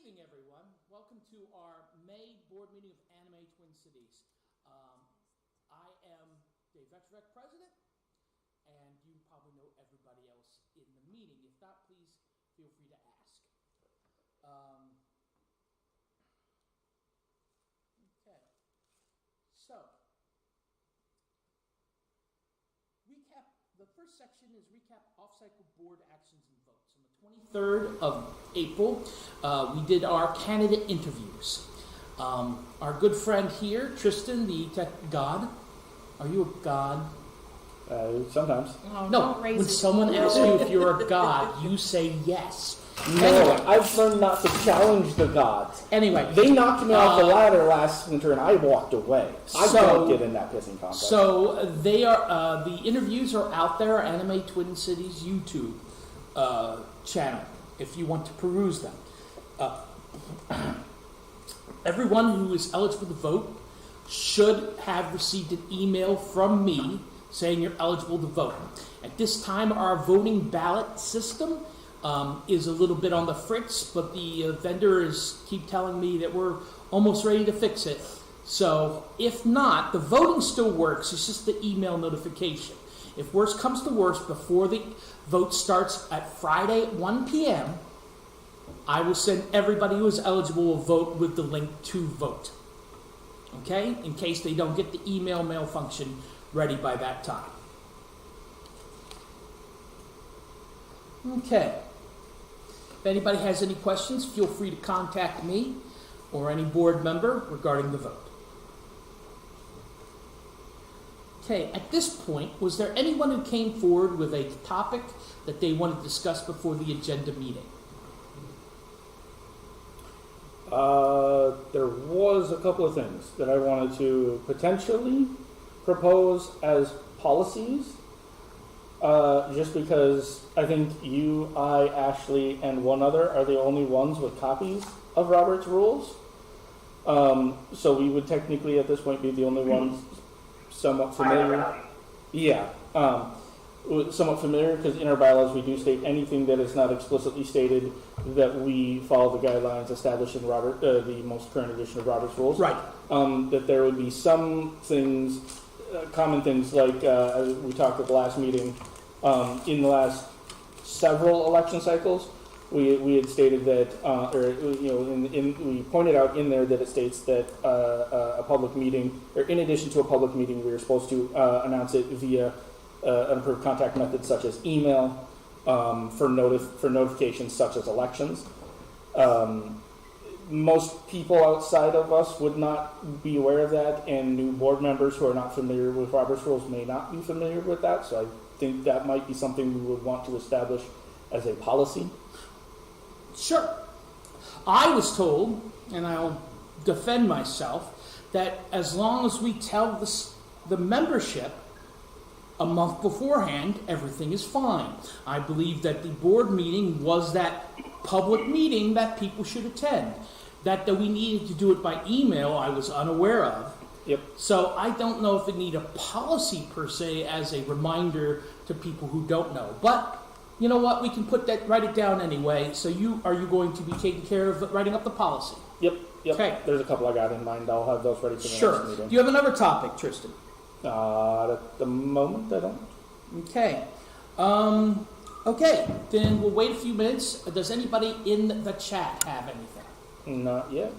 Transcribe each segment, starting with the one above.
evening, everyone. Welcome to our May board meeting of Anime Twin Cities. I am Dave Vectorek, president, and you probably know everybody else in the meeting. If not, please feel free to ask. Okay. So, recap. The first section is recap off-cycle board actions and votes. On the 23rd of April, we did our candidate interviews. Our good friend here, Tristan, the tech god. Are you a god? Sometimes. Oh, no, when someone asks you if you're a god, you say yes. No, anyway. I've learned not to challenge the gods. Anyway. They knocked me off the ladder last winter and I walked away. I don't get in that pissing contest. So they are, the interviews are out there, Anime Twin Cities YouTube channel, if you want to peruse them. Everyone who is eligible to vote should have received an email from me saying you're eligible to vote. At this time, our voting ballot system is a little bit on the fritz, but the vendors keep telling me that we're almost ready to fix it. So if not, the voting still works. It's just the email notification. If worse comes to worse, before the vote starts at Friday at 1 p.m., I will send everybody who is eligible a vote with the link to vote. Okay? In case they don't get the email mail function ready by that time. Okay. If anybody has any questions, feel free to contact me or any board member regarding the vote. Okay, at this point, was there anyone who came forward with a topic that they wanted to discuss before the agenda meeting? There was a couple of things that I wanted to potentially propose as policies. Just because I think you, I, Ashley, and one other are the only ones with copies of Robert's rules. So we would technically at this point be the only ones somewhat familiar. Yeah, somewhat familiar, because in our bylaws we do state anything that is not explicitly stated that we follow the guidelines established in the most current edition of Robert's rules. Right. That there would be some things, common things like we talked at the last meeting. In the last several election cycles, we had stated that, we pointed out in there that it states that a public meeting, or in addition to a public meeting, we were supposed to announce it via an approved contact method such as email for notifications such as elections. Most people outside of us would not be aware of that, and new board members who are not familiar with Robert's rules may not be familiar with that, so I think that might be something we would want to establish as a policy. Sure. I was told, and I'll defend myself, that as long as we tell the membership a month beforehand, everything is fine. I believe that the board meeting was that public meeting that people should attend. That we needed to do it by email, I was unaware of. Yep. So I don't know if it need a policy per se as a reminder to people who don't know. But you know what? We can write it down anyway. So are you going to be taking care of writing up the policy? Yep. Okay. There's a couple I got in mind. I'll have those ready for the next meeting. Do you have another topic, Tristan? At the moment, I don't. Okay. Okay. Then we'll wait a few minutes. Does anybody in the chat have anything? Not yet.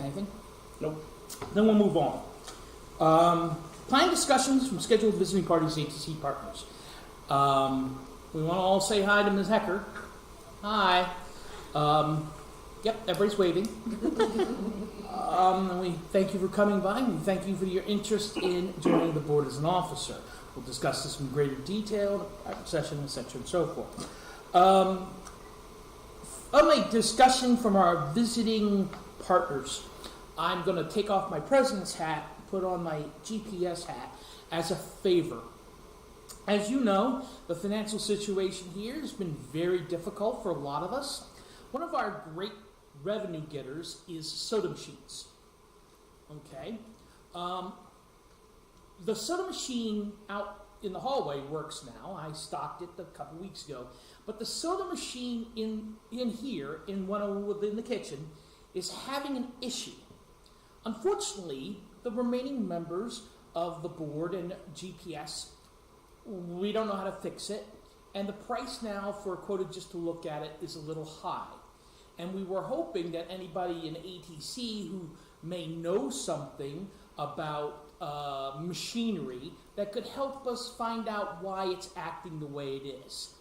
Anything? Nope. Then we'll move on. Planning discussions from scheduled visiting parties, ATC partners. We want to all say hi to Ms. Hecker. Hi. Yep, everybody's waving. And we thank you for coming by, and we thank you for your interest in joining the board as an officer. We'll discuss this in greater detail in a private session, etc., and so forth. Of a discussion from our visiting partners, I'm going to take off my president's hat, put on my GPS hat as a favor. As you know, the financial situation here has been very difficult for a lot of us. One of our great revenue getters is soda machines. Okay? The soda machine out in the hallway works now. I stocked it a couple weeks ago. But the soda machine in here, within the kitchen, is having an issue. Unfortunately, the remaining members of the board and GPS, we don't know how to fix it. And the price now for a quota just to look at it is a little high. And we were hoping that anybody in ATC who may know something about machinery that could help us find out why it's acting the way it is.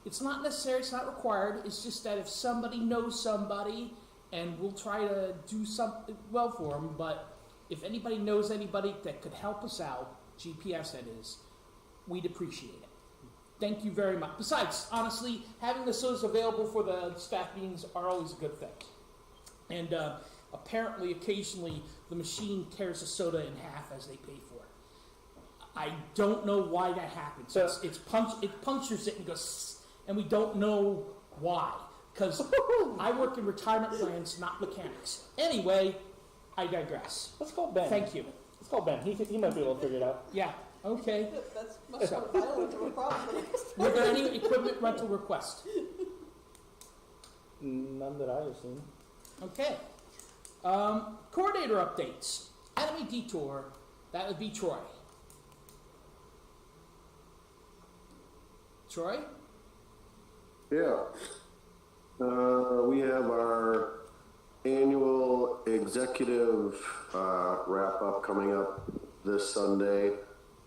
It's not necessary, it's not required, it's just that if somebody knows somebody, and we'll try to do something well for them, but if anybody knows anybody that could help us out, GPS that is, we'd appreciate it. Thank you very much. Besides, honestly, having the sodas available for the staff meetings are always a good thing. And apparently, occasionally, the machine tears the soda in half as they pay for it. I don't know why that happens. It punctures it and goes, and we don't know why. Because I work in retirement plans, not mechanics. Anyway, I digress. Let's call Ben. Thank you. Let's call Ben. He might be able to figure it out. Yeah, okay. That's much more violent of a problem. Were there any equipment rental requests? None that I have seen. Okay. Coordinator updates. Enemy Detour, that would be Troy. Troy? Yeah. We have our annual executive wrap-up coming up this Sunday,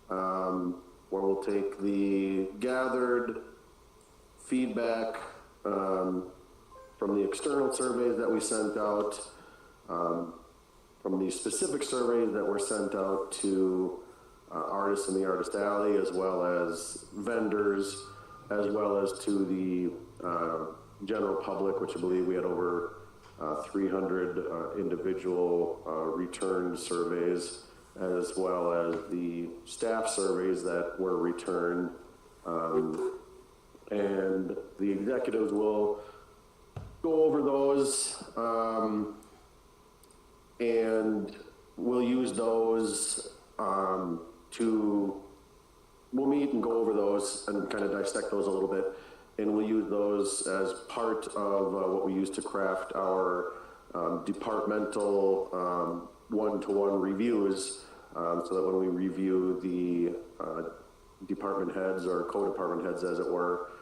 where we'll take the gathered feedback from the external surveys that we sent out, from the specific surveys that were sent out to artists in the Artist Alley, as well as vendors, as well as to the general public, which I believe we had over 300 individual returned surveys, as well as the staff surveys that were returned. And the executives will go over those, and we'll use those we'll meet and go over those and kind of dissect those a little bit. And we'll use those as part of what we use to craft our departmental one-to-one reviews, so that when we review the department heads or co-department heads, as it were,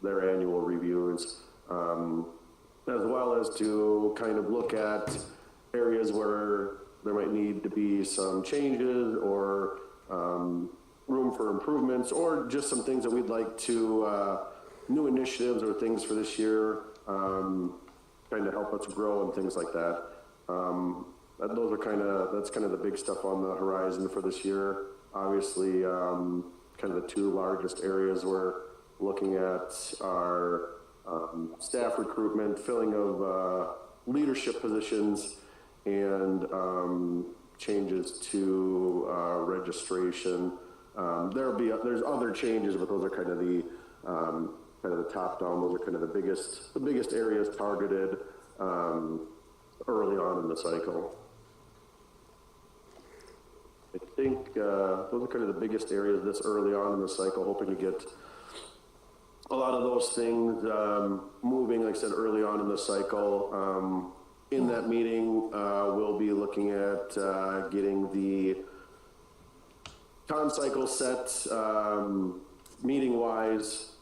their annual reviews, as well as to kind of look at areas where there might need to be some changes or room for improvements, or just some things that we'd like to, new initiatives or things for this year, kind of help us grow and things like that. Those are that's kind of the big stuff on the horizon for this year. Obviously, kind of the two largest areas we're looking at are staff recruitment, filling of leadership positions, and changes to registration. There's other changes, but those are kind of the top down. Those are kind of the biggest areas targeted early on in the cycle. I think those are kind of the biggest areas this early on in the cycle, hoping to get a lot of those things moving, like I said, early on in the cycle. In that meeting, we'll be looking at getting the con cycle set meeting-wise,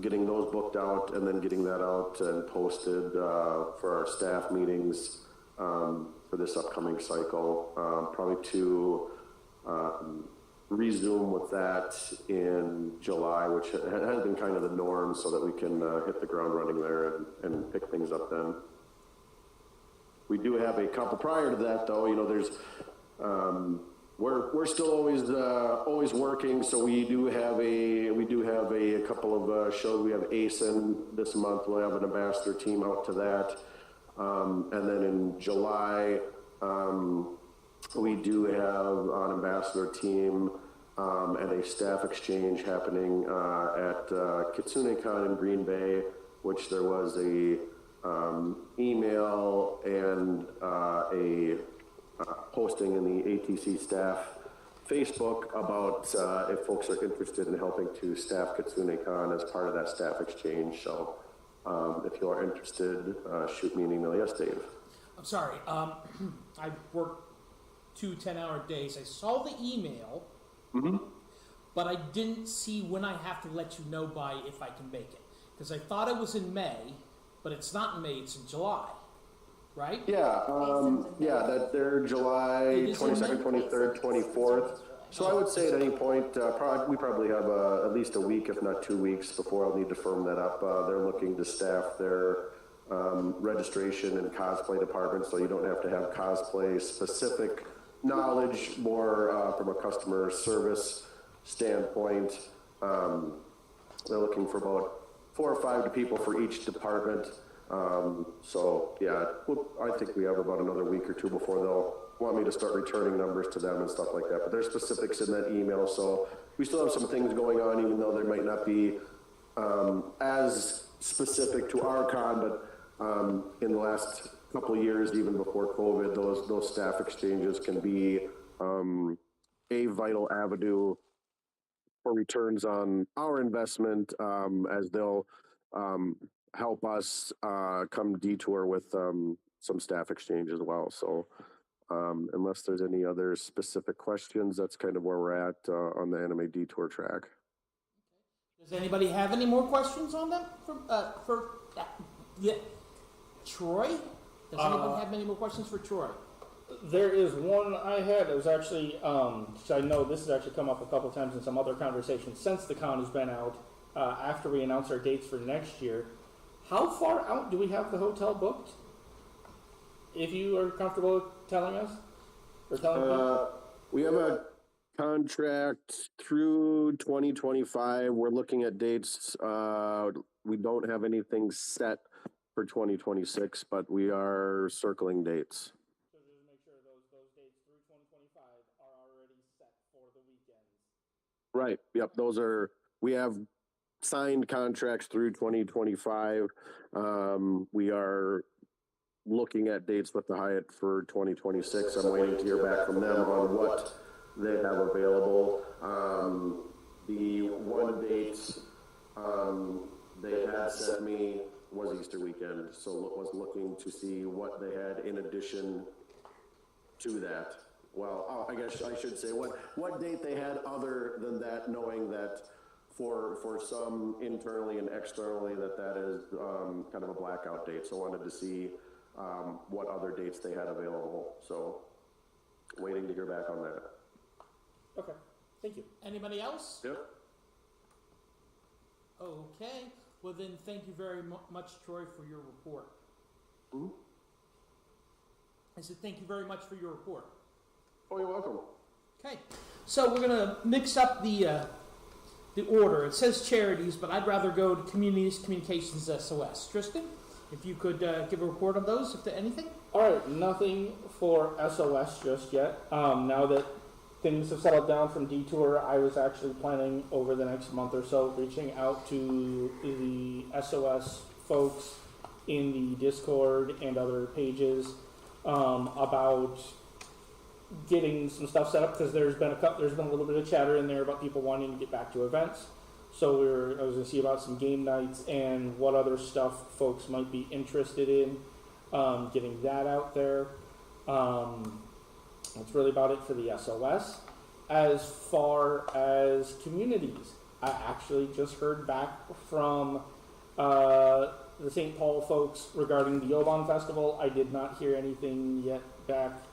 getting those booked out, and then getting that out and posted for our staff meetings for this upcoming cycle. Probably to resume with that in July, which has been kind of the norm, so that we can hit the ground running there and pick things up then. We do have a couple prior to that, though. You know, there's we're still always working. So we do have a couple of shows. We have ASIN this month. We'll have an ambassador team out to that, and then in July we do have an ambassador team and a staff exchange happening at KitsuneCon in Green Bay, which there was a email and a posting in the ATC staff Facebook about if folks are interested in helping to staff KitsuneCon as part of that staff exchange. So if you are interested, shoot me an email. Yes, Dave. I'm sorry. I work 2 10-hour days. I saw the email, but I didn't see when I have to let you know by if I can make it. Because I thought it was in May, but it's not in May, it's in July, right? Yeah, that they're July 22nd, 23rd, 24th. So I would say at any point, we probably have at least a week, if not 2 weeks, before I'll need to firm that up. They're looking to staff their registration and cosplay department, so you don't have to have cosplay specific knowledge, more from a customer service standpoint. They're looking for about 4 or 5 people for each department. So yeah, I think we have about another week or 2 before they'll want me to start returning numbers to them and stuff like that. But there's specifics in that email, so we still have some things going on, even though they might not be as specific to our con, but in the last couple of years, even before COVID, those staff exchanges can be a vital avenue for returns on our investment, as they'll help us come detour with some staff exchange as well. So unless there's any other specific questions, that's kind of where we're at on the anime detour track. Does anybody have any more questions on that for Troy? Does anybody have any more questions for Troy? There is one I had. It was actually, I know this has actually come up a couple times in some other conversations since the con has been out, after we announce our dates for next year. How far out do we have the hotel booked? If you are comfortable telling us? Or telling me? We have a contract through 2025. We're looking at dates. We don't have anything set for 2026, but we are circling dates. So just to make sure those dates through 2025 are already set for the weekends. Right. Yep. We have signed contracts through 2025. We are looking at dates with the Hyatt for 2026. I'm waiting to hear back from them on what they have available. The one date they had sent me was Easter weekend, so was looking to see what they had in addition to that. Well, I guess I should say what date they had other than that, knowing that for some internally and externally that is kind of a blackout date. So I wanted to see what other dates they had available. So waiting to hear back on that. Okay, thank you. Anybody else? Yep. Okay. Well then, thank you very much, Troy, for your report. Mm-hmm. I said thank you very much for your report. Oh, you're welcome. Okay. So we're gonna mix up the order. It says charities, but I'd rather go to Communities, Communications, SOS. Tristan, if you could give a report on those, if there anything. All right, nothing for SOS just yet. Now that things have settled down from Detour, I was actually planning over the next month or so reaching out to the SOS folks in the Discord and other pages about getting some stuff set up, because there's been a little bit of chatter in there about people wanting to get back to events. So I was going to see about some game nights and what other stuff folks might be interested in, getting that out there. That's really about it for the SOS. As far as communities, I actually just heard back from the St. Paul folks regarding the Oban Festival. I did not hear anything yet back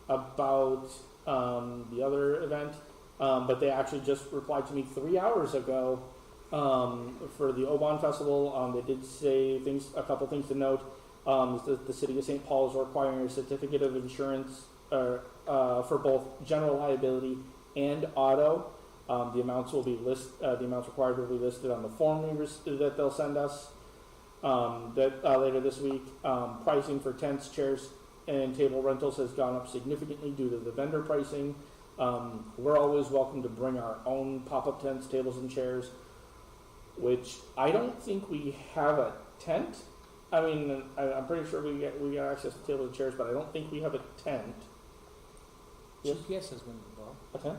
about the other event, but they actually just replied to me 3 hours ago for the Oban Festival. They did say a couple things to note. The city of St. Paul is requiring a certificate of insurance, for both general liability and auto. The amounts will be the amounts required will be listed on the form that they'll send us later this week. Pricing for tents, chairs, and table rentals has gone up significantly due to the vendor pricing. We're always welcome to bring our own pop-up tents, tables, and chairs, which I don't think we have a tent. I mean, I'm pretty sure we got access to tables and chairs, but I don't think we have a tent. Yes? GPS has one to borrow. A tent?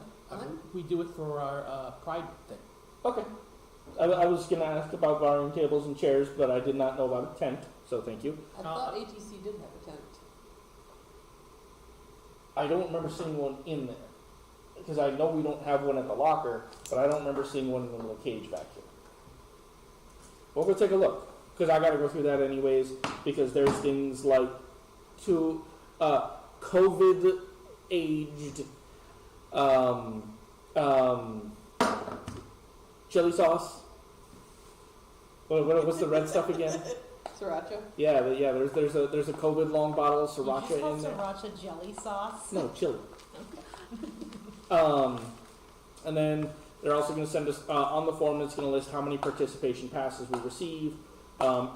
We do it for our Pride thing. Okay. I was going to ask about borrowing tables and chairs, but I did not know about a tent, so thank you. I thought ATC did have a tent. I don't remember seeing one in there, because I know we don't have one at the locker, but I don't remember seeing one in the little cage back here. We'll go take a look, because I got to go through that anyways, because there's things like COVID-aged chili sauce. What's the red stuff again? Sriracha? Yeah. There's a COVID long bottle of sriracha Did you in there. call sriracha jelly sauce? No, chili. And then they're also going to send us on the form. It's going to list how many participation passes we receive.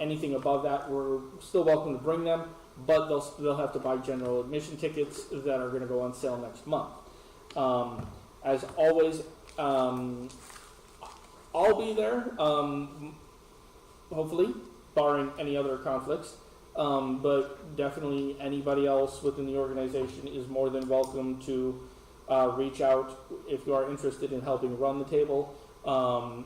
Anything above that, we're still welcome to bring them, but they'll have to buy general admission tickets that are going to go on sale next month. As always, I'll be there, hopefully, barring any other conflicts. But definitely anybody else within the organization is more than welcome to reach out if you are interested in helping run the table.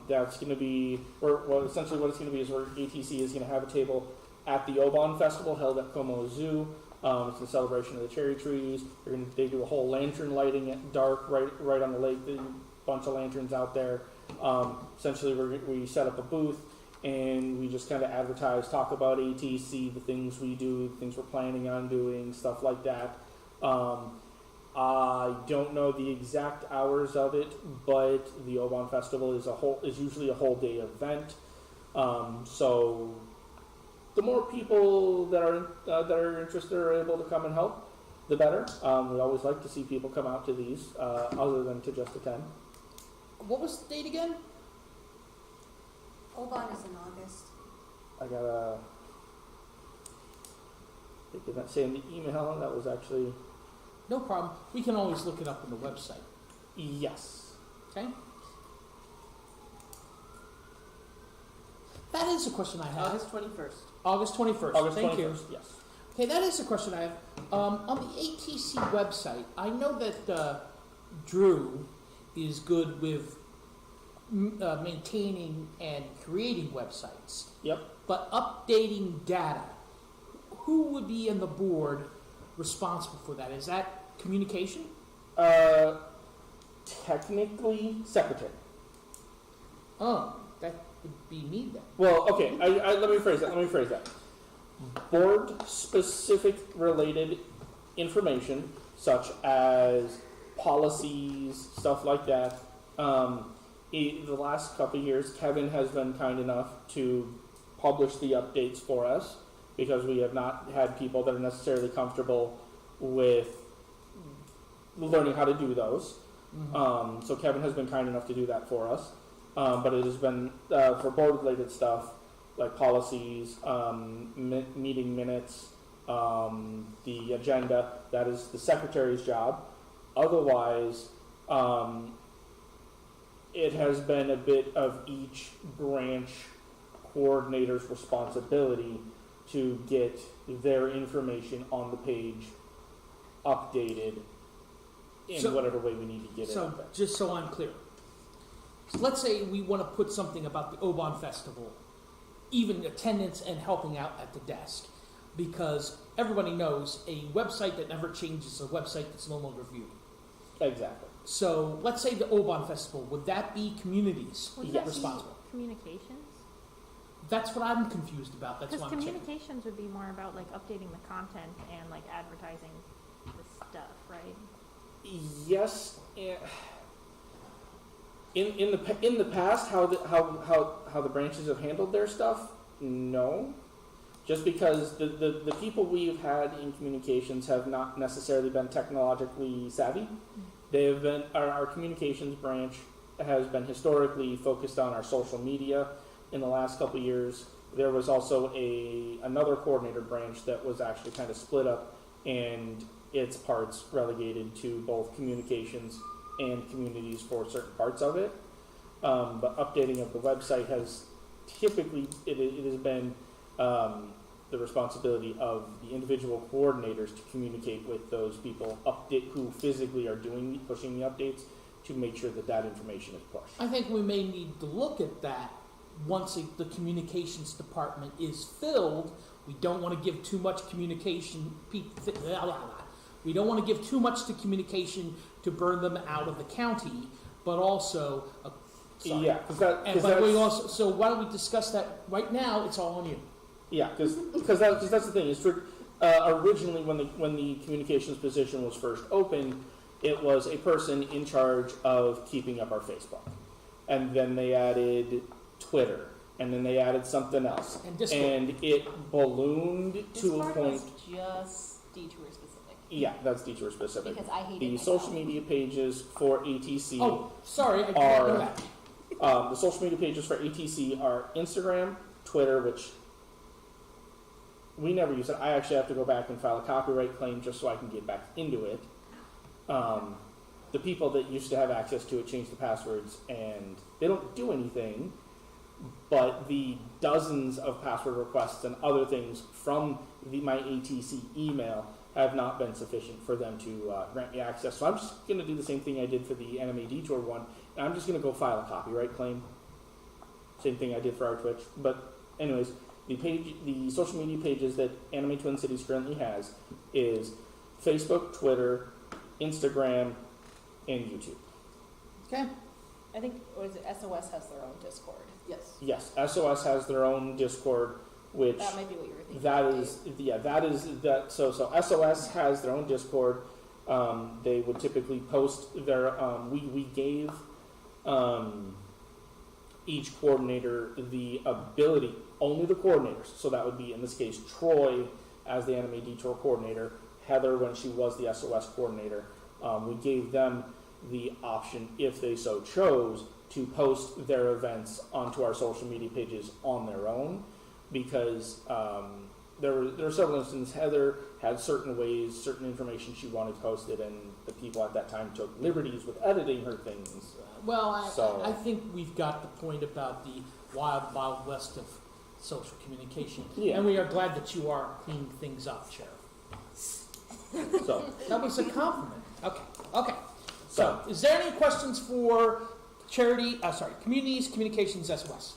That's going to be, essentially what it's going to be is where ATC is going to have a table at the Oban Festival held at Como Zoo. It's in celebration of the cherry trees. They do a whole lantern lighting at dark right on the lake. A bunch of lanterns out there. Essentially, we set up a booth and we just kind of advertise, talk about ATC, the things we do, the things we're planning on doing, stuff like that. I don't know the exact hours of it, but the Oban Festival is usually a whole day event. So the more people that are interested or able to come and help, the better. We always like to see people come out to these, other than to just attend. What was the date again? Oban is in August. I got they did not say in the email. That was actually No problem. We can always look it up on the website. yes. Okay? That is a question I have. August 21st. August 21st. August Thank 21st. you. Yes. Okay, that is a question I have. On the ATC website, I know that Drew is good with maintaining and creating websites. Yep. But updating data, who would be in the board responsible for that? Is that communication? Technically, secretary. Oh, that would be me then. Well, okay. Let me phrase that. Board-specific related information, such as policies, stuff like that. The last couple of years, Kevin has been kind enough to publish the updates for us because we have not had people that are necessarily comfortable with learning how to do those. Mm-hmm. So Kevin has been kind enough to do that for us. But it has been for board-related stuff like policies, meeting minutes, the agenda. That is the secretary's job. Otherwise, it has been a bit of each branch coordinator's responsibility to get their information on the page updated in whatever way we need to get it So, up there. just so I'm clear. So let's say we want to put something about the Oban Festival, even attendance and helping out at the desk, because everybody knows a website that never changes is a website that's no longer viewed. Exactly. So let's say the Oban Festival, would that be communities Would Yes. that be responsible? communications? That's what I'm confused about. That's Because why I'm checking. communications would be more about like updating the content and like advertising the stuff, right? Yes. In the past, how the branches have handled their stuff, no. just because the people we've had in communications have not necessarily been technologically savvy. They have been, our communications branch has been historically focused on our social media. In the last couple of years, there was also another coordinator branch that was actually kind of split up and its parts relegated to both communications and communities for certain parts of it. But updating of the website has typically, it has been the responsibility of the individual coordinators to communicate with those people who physically are pushing the updates to make sure that information is pushed. I think we may need to look at that once the communications department is filled. We don't want to give too much communication. We don't want to give too much to communication to burn them out of the county, but also. Sorry. Yeah, So why don't we discuss that right now? It's all on you. Yeah, because that's the thing. Is originally when the communications position was first opened, it was a person in charge of keeping up our Facebook, and then they added Twitter, and then they added something else, And Discord. and it ballooned to a Discord point. was just detour specific. Yeah, that's detour specific. Because I hate The it social myself. media pages for ATC. Oh, sorry, I did not know that. The social media pages for ATC are Instagram, Twitter, which we never use it. I actually have to go back and file a copyright claim just so I can get back into it. The people that used to have access to it changed the passwords, and they don't do anything, but the dozens of password requests and other things from my ATC email have not been sufficient for them to grant me access. So I'm just going to do the same thing I did for the Anime Detour one, and I'm just going to go file a copyright claim. Same thing I did for our Twitch. But anyways, the social media pages that Anime Twin Cities currently has is Facebook, Twitter, Instagram, and YouTube. Okay. I think, what is it, SOS has their own Discord. Yes. Yes, SOS has their own Discord, which That might be what you were thinking. so SOS has their own Discord. They would typically post their we gave each coordinator the ability, only the coordinators, so that would be in this case Troy as the Anime Detour coordinator, Heather when she was the SOS coordinator. We gave them the option, if they so chose, to post their events onto our social media pages on their own, because there were several instances. Heather had certain ways, certain information she wanted posted, and the people at that time took liberties with editing her things. Well, So- I think we've got the point about the wild, wild west of social communication. Yeah. And we are glad that you are cleaning things up, Sheriff. So, That was a compliment. Okay. So, is there any questions for Communities, Communications, SOS?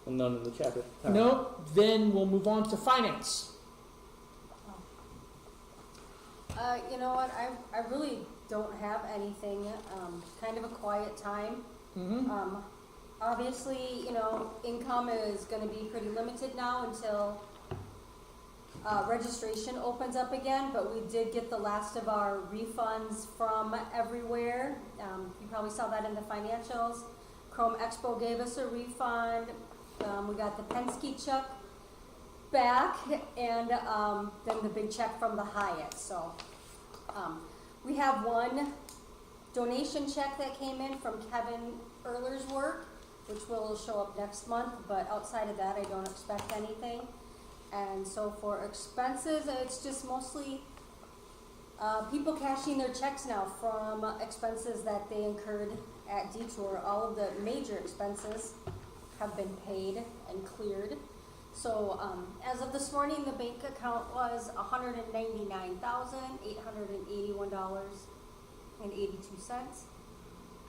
none in the chapter. No? Then we'll move on to finance. You know what, I really don't have anything, kind of a quiet time. Mm-hmm. Obviously, income is gonna be pretty limited now until, registration opens up again, but we did get the last of our refunds from everywhere. You probably saw that in the financials. Chrome Expo gave us a refund. We got the Penske check back, and then the big check from the Hyatt. So we have one donation check that came in from Kevin Erler's work, which will show up next month, but outside of that, I don't expect anything. And so for expenses, it's just mostly people cashing their checks now from expenses that they incurred at Detour. All of the major expenses have been paid and cleared. So as of this morning, the bank account was $199,881.82.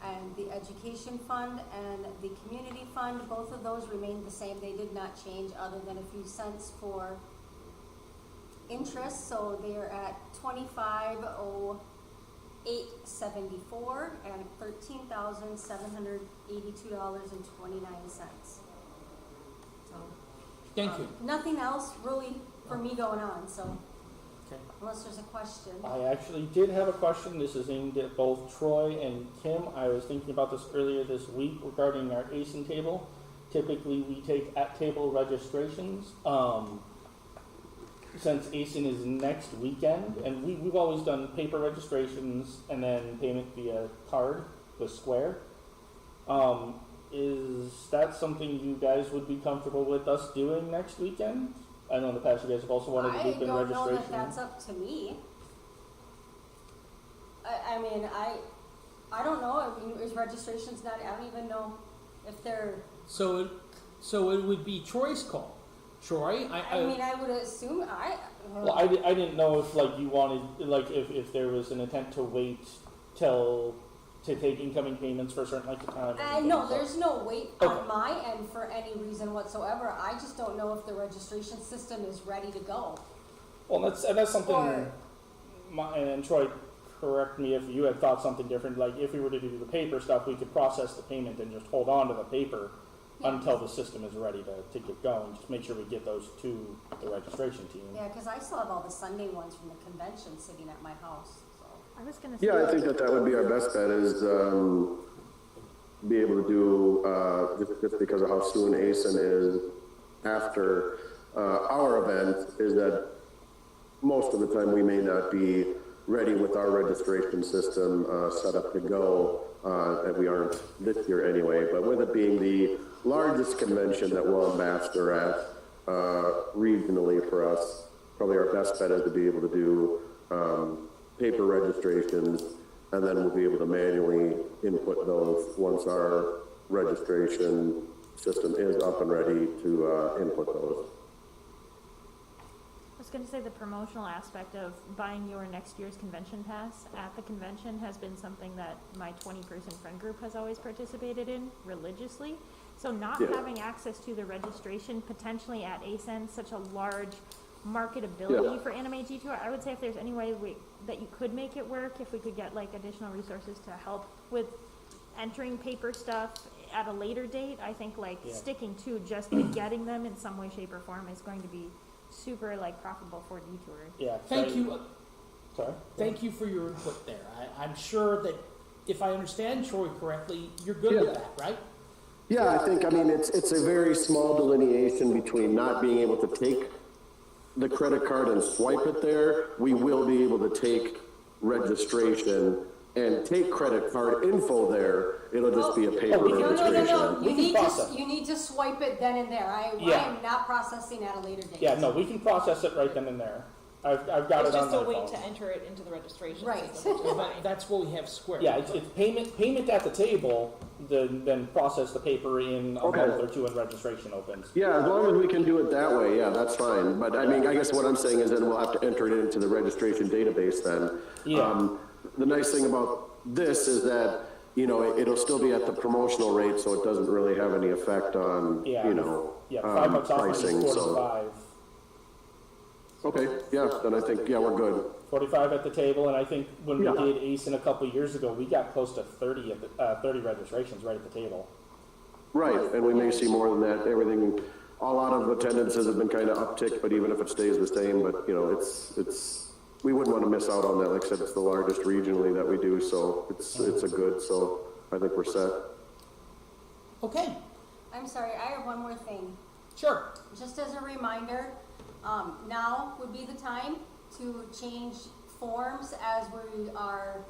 And the education fund and the community fund, both of those remained the same. They did not change other than a few cents for interest. So they're at $25,0874 and $13,782.29. Thank you. Nothing else really for me going on, so Okay. unless there's a question. I actually did have a question. This is aimed at both Troy and Kim. I was thinking about this earlier this week regarding our ASIN table. typically we take at-table registrations. Since ASIN is next weekend, and we've always done paper registrations and then payment via card with Square. Is that something you guys would be comfortable with us doing next weekend? I know in the past you guys have also wanted to I loop in don't know registration. that that's up to me. I mean, I don't know, I mean, is registrations not, I don't even know if they're, So it would be Troy's call. Troy, I mean, I would assume, Well, I didn't know if like you wanted, like if there was an intent to wait to take incoming payments for a certain length of time. no, there's no wait Okay. on my end for any reason whatsoever. I just don't know if the registration system is ready to go. Well, that's something, Or- and Troy, correct me if you had thought something different, like if we were to do the paper stuff, we could process the payment and just hold on to the paper Yeah. until the system is ready to get going, just make sure we get those to the registration team. Yeah, because I still have all the Sunday ones from the convention sitting at my house, so. I was gonna say. Yeah, I think that would be our best bet is, be able to do, just because of how soon ASIN is after, our event, is that most of the time we may not be ready with our registration system, set up to go, and we aren't this year anyway, but with it being the largest convention that we'll ambassador at, regionally for us, probably our best bet is to be able to do, paper registrations, and then we'll be able to manually input those once our registration system is up and ready to input those. I was going to say the promotional aspect of buying your next year's convention pass at the convention has been something that my 20-person friend group has always participated in religiously. So not Yeah. having access to the registration potentially at ASEN, such a large marketability Yeah. for Anime G Tour, I would say if there's any way that you could make it work, if we could get like additional resources to help with entering paper stuff at a later date, I think like Yeah. sticking to just getting them in some way, shape, or form is going to be super like profitable for Detour. Yeah. thank you. Sorry? Thank you for your input there. I'm sure that if I understand Troy correctly, you're good Yeah. with that, right? Yeah, I think, I mean, it's a very small delineation between not being able to take the credit card and swipe it there. We will be able to take registration and take credit card info there. It'll just be a paper we can- registration. No, We can process. you need to swipe it then and there. I Yeah. am not processing at a later date. Yeah, no, we can process it right then and there. I've got It's it on just my a way phone. to enter it into the registration Right. system, which is But fine. that's what we have Square. Yeah, it's payment at the table, then process the paper in a Okay. month or two and registration opens. Yeah, as long as we can do it that way, yeah, that's fine. But I mean, I guess what I'm saying is then we'll have to enter it into the registration database then. Yeah. The nice thing about this is that, you know, it'll still be at the promotional rate, so it doesn't really have any effect on, Yeah. you know, Yeah, $5 off pricing, is so. 45. Okay, yeah, then I think, yeah, we're good. 45 at the table, and I think when we Yeah. did ASIN a couple of years ago, we got close to 30 at the, 30 registrations right at the table. Right, and we may see more than that. Everything, a lot of attendances have been kind of uptick, but even if it stays the same, but, you know, we wouldn't want to miss out on that. Like I said, it's the largest regionally that we do, so it's a good, so I think we're set. Okay, I'm sorry, I have one more thing. sure. Just as a reminder, now would be the time to change forms as we are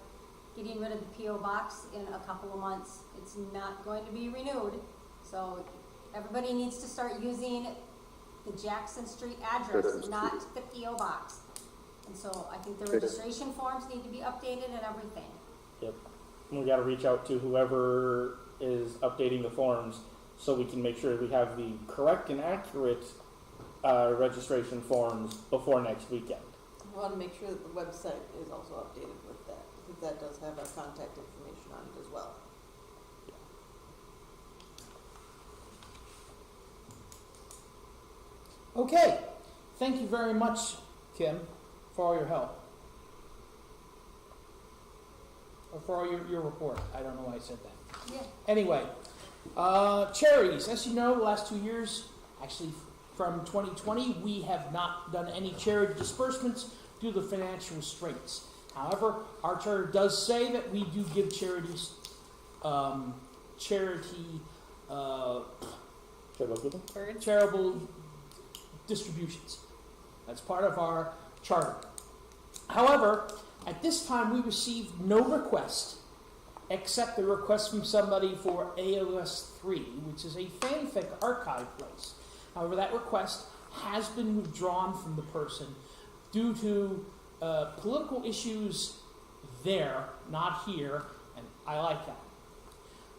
getting rid of the P.O. box in a couple of months. It's not going to be renewed, so everybody needs to start using the Jackson Street address, Jackson not the P.O. box. And so I think the registration forms need to be updated and everything. Yep. And we got to reach out to whoever is updating the forms so we can make sure we have the correct and accurate registration forms before next weekend. We want to make sure that the website is also updated with that, because that does have our contact information on it as well. Okay, thank you very much, Kim, for all your help. Or for all your report. I don't know why I said that. Yeah. Anyway, charities. As you know, the last 2 years, actually from 2020, we have not done any charity disbursements due to the financial restraints. However, our charter does say that we do give charities, Birds? charitable distributions. That's part of our charter. However, at this time, we received no request except the request from somebody for AOS 3, which is a fanfic archive place. However, that request has been withdrawn from the person due to political issues there, not here, and I like that.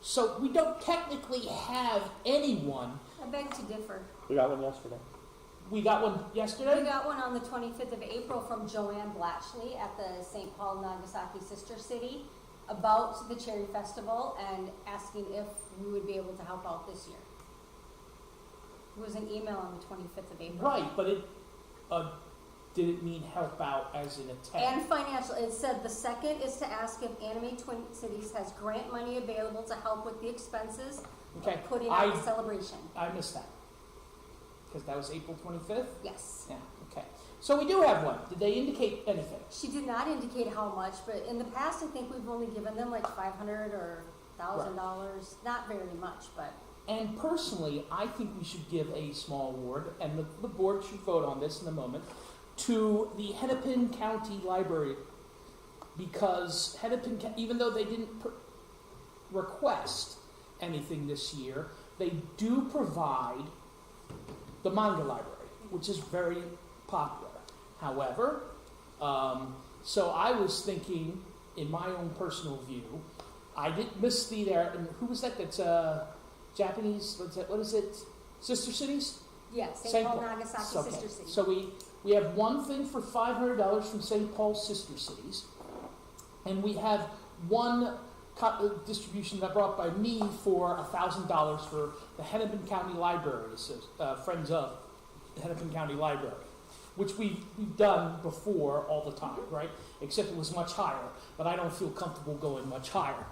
So we don't technically have anyone. I beg to differ. We got one yesterday. We got one yesterday? We got one on the 25th of April from Joanne Blatchley at the St. Paul Nagasaki Sister City about the Cherry Festival and asking if we would be able to help out this year. It was an email on the 25th of April. Right, but it didn't mean help out as in attend. And financial. It said the second is to ask if Anime Twin Cities has grant money available to help with the expenses Okay, of putting on the celebration. I missed that. Because that was April 25th? Yes. Yeah, okay. So we do have one. Did they indicate anything? She did not indicate how much, but in the past I think we've only given them like $500 or $1,000. Not very much, but. And personally, I think we should give a small award, and the board should vote on this in a moment, to the Hennepin County Library, because Hennepin, even though they didn't request anything this year, they do provide the manga library, which is very popular. However, so I was thinking, in my own personal view, I didn't miss the there, and who was that? That's Japanese. What is it? Sister Cities. Yes, St. Paul Nagasaki Okay. Sister City. So we have one thing for $500 from St. Paul Sister Cities, and we have one distribution that brought by me for $1,000 for the Hennepin County Library, Friends of the Hennepin County Library, which we've done before all the time, right? Except it was much higher, but I don't feel comfortable going much higher.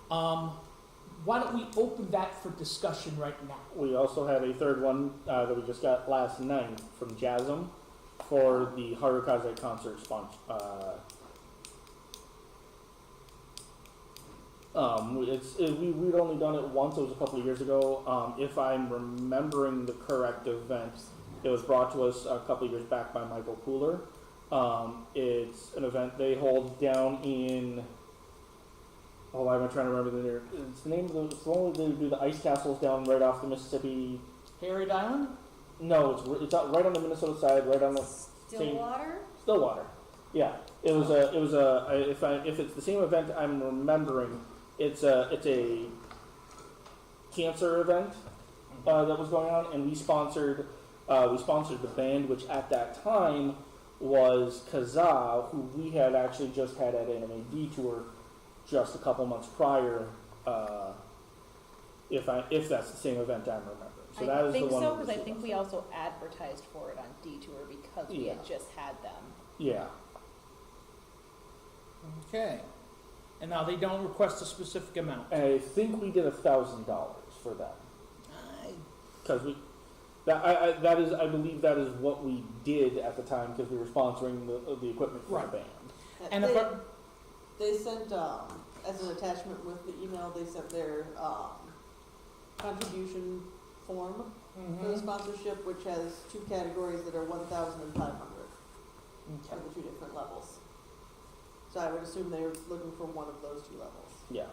Why don't we open that for discussion right now? We also have a third one that we just got last night from JASM for the Harukaze concert sponsor. We'd only done it once. It was a couple of years ago. If I'm remembering the correct event, it was brought to us a couple of years back by Michael Pooler. It's an event they hold down in. Oh, why am I trying to remember the name? It's the name of the. It's the one where they do the ice castles down right off the Mississippi. Harriet Island? No, it's out right on the Minnesota side, right on the Stillwater? Stillwater. Yeah, it was if it's the same event I'm remembering, it's a cancer event that was going on, and we sponsored the band, which at that time was Kazaa, who we had actually just had at Anime Detour just a couple months prior. If that's the same event I'm remembering. So that I is think the one. so, because I think we also advertised for it on Detour because we had just had them. Yeah. Okay. And now they don't request a specific amount. I think we did $1,000 for that. Because I believe that is what we did at the time because we were sponsoring the equipment for the band. And they sent as an attachment with the email. They sent their contribution form for the sponsorship, which has two categories that are 1,000 and 500 for the two different levels. So I would assume they're looking for one of those two levels. Yeah.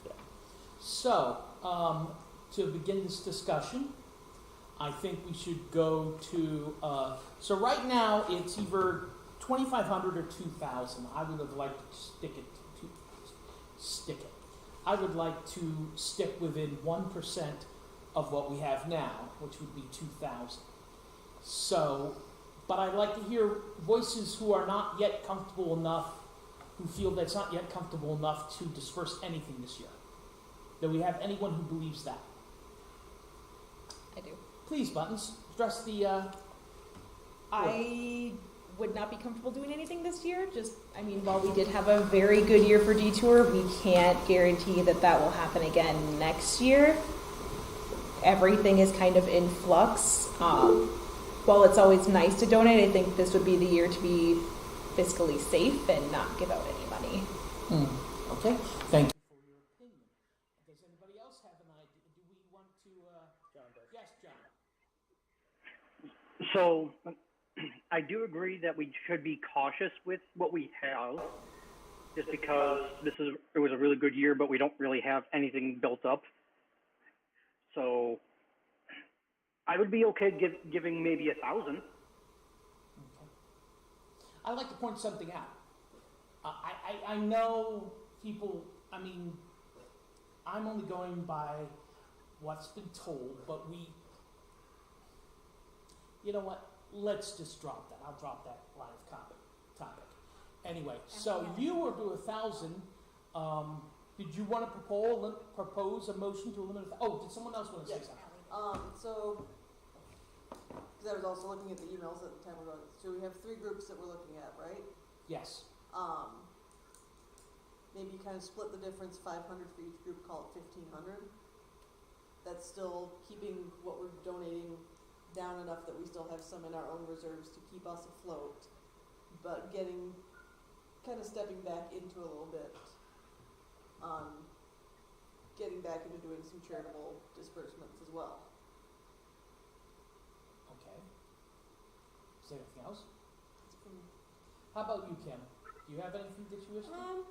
Okay. So, to begin this discussion, I think we should go to, so right now it's either 2,500 or 2,000. I would have liked to stick it. I would like to stick within 1% of what we have now, which would be 2,000. So, but I'd like to hear voices who are not yet comfortable enough, who feel that's not yet comfortable enough to disperse anything this year. Do we have anyone who believes that? I do. Please, Buttons, address the, I would not be comfortable doing anything this year. While we did have a very good year for Detour, we can't guarantee that that will happen again next year. Everything is kind of in flux. While it's always nice to donate, I think this would be the year to be fiscally safe and not give out any money. Okay, thank you for your opinion. Does anybody else have an idea? Do we want to, John does. Yes, John. So I do agree that we should be cautious with what we have, just because it was a really good year, but we don't really have anything built up. So I would be okay giving maybe 1,000. Okay. I'd like to point something out. I know people, I mean, I'm only going by what's been told, but you know what? Let's just drop that. I'll drop that line of topic. Anyway, so you were to 1,000. Did you want to propose a motion to eliminate? Oh, did someone else want to say something? So, because I was also looking at the emails at the time we're going, so we have 3 groups that we're looking at, right? Yes. Maybe kind of split the difference, 500 for each group, call it 1,500. That's still keeping what we're donating down enough that we still have some in our own reserves to keep us afloat, but kind of stepping back into a little bit, getting back into doing some charitable disbursements as well. Okay. Is there anything else? How about you, Kim? Do you have anything that you wish to?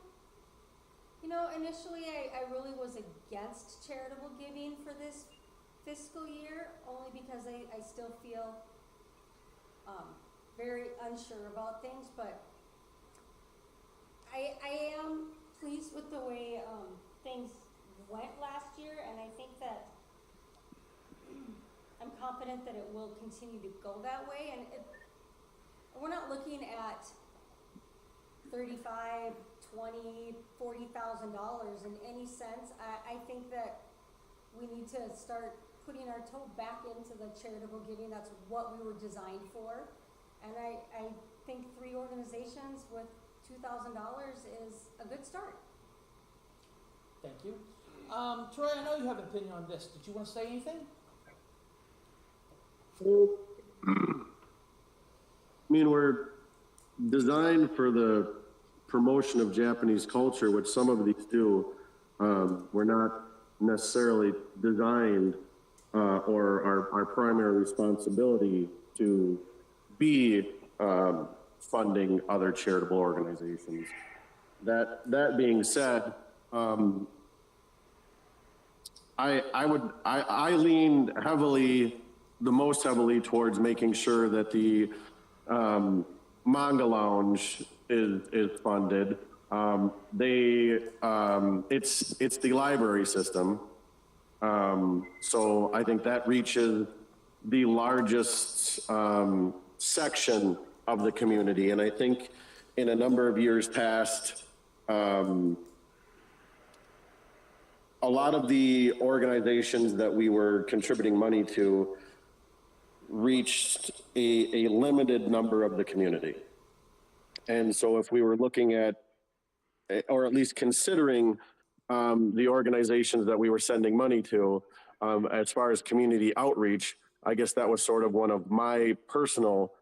You know, initially I really was against charitable giving for this fiscal year, only because I still feel very unsure about things, but I am pleased with the way things went last year, and I think that I'm confident that it will continue to go that way, and we're not looking at $35,000, $20,000, $40,000 in any sense. I think that we need to start putting our toe back into the charitable giving. That's what we were designed for. And I think 3 organizations with $2,000 is a good start. Thank you. Troy, I know you have an opinion on this. Did you want to say anything? I mean, we're designed for the promotion of Japanese culture, which some of these do. We're not necessarily designed or our primary responsibility to be funding other charitable organizations. That being said, I lean the most heavily towards making sure that the manga lounge is funded. It's the library system. So I think that reaches the largest section of the community. And I think in a number of years past, a lot of the organizations that we were contributing money to reached a limited number of the community. And so if we were looking at, or at least considering the organizations that we were sending money to, as far as community outreach, I guess that was sort of one of my personal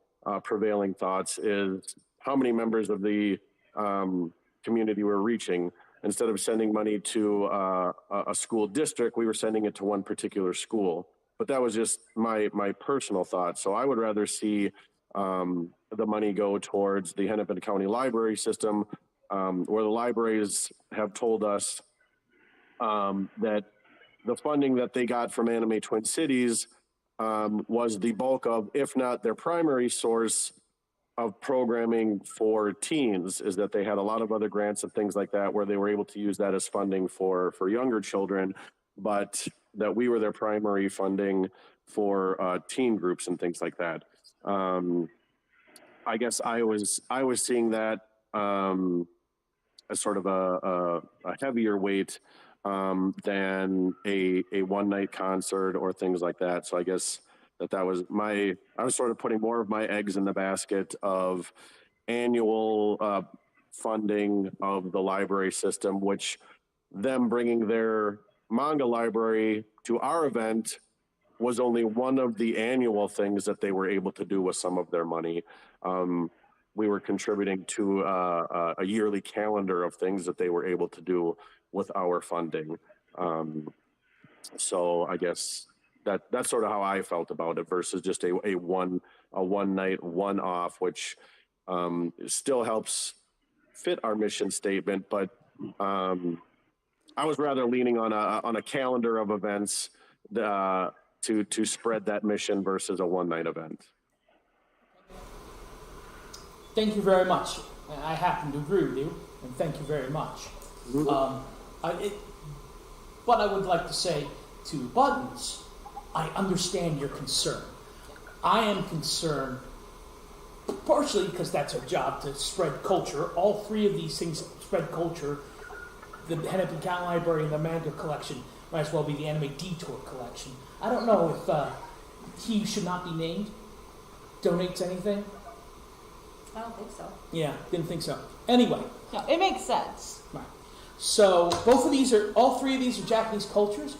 prevailing thoughts, is how many members of the community we're reaching. Instead of sending money to a school district, we were sending it to one particular school. But that was just my personal thought. So I would rather see the money go towards the Hennepin County Library System, where the libraries have told us that the funding that they got from Anime Twin Cities was the bulk of, if not their primary source of programming for teens, is that they had a lot of other grants and things like that where they were able to use that as funding for younger children, but that we were their primary funding for teen groups and things like that. I guess I was seeing that as sort of a heavier weight than a one night concert or things like that. So I guess that was I was sort of putting more of my eggs in the basket of annual funding of the library system, which them bringing their manga library to our event was only one of the annual things that they were able to do with some of their money. We were contributing to a yearly calendar of things that they were able to do with our funding. So I guess that's sort of how I felt about it versus just a one night, one off, which still helps fit our mission statement. But I was rather leaning on a calendar of events to spread that mission versus a one night event. Thank you very much. I happen to agree with you, and thank you very much. But I would like to say to Buttons, I understand your concern. I am concerned partially because that's our job to spread culture. All three of these things spread culture. The Hennepin County Library and the manga collection might as well be the Anime Detour collection. I don't know if he should not be named donates anything. I don't think so. Yeah, didn't think so. Anyway. No, it makes sense. Right. So all three of these are Japanese cultures.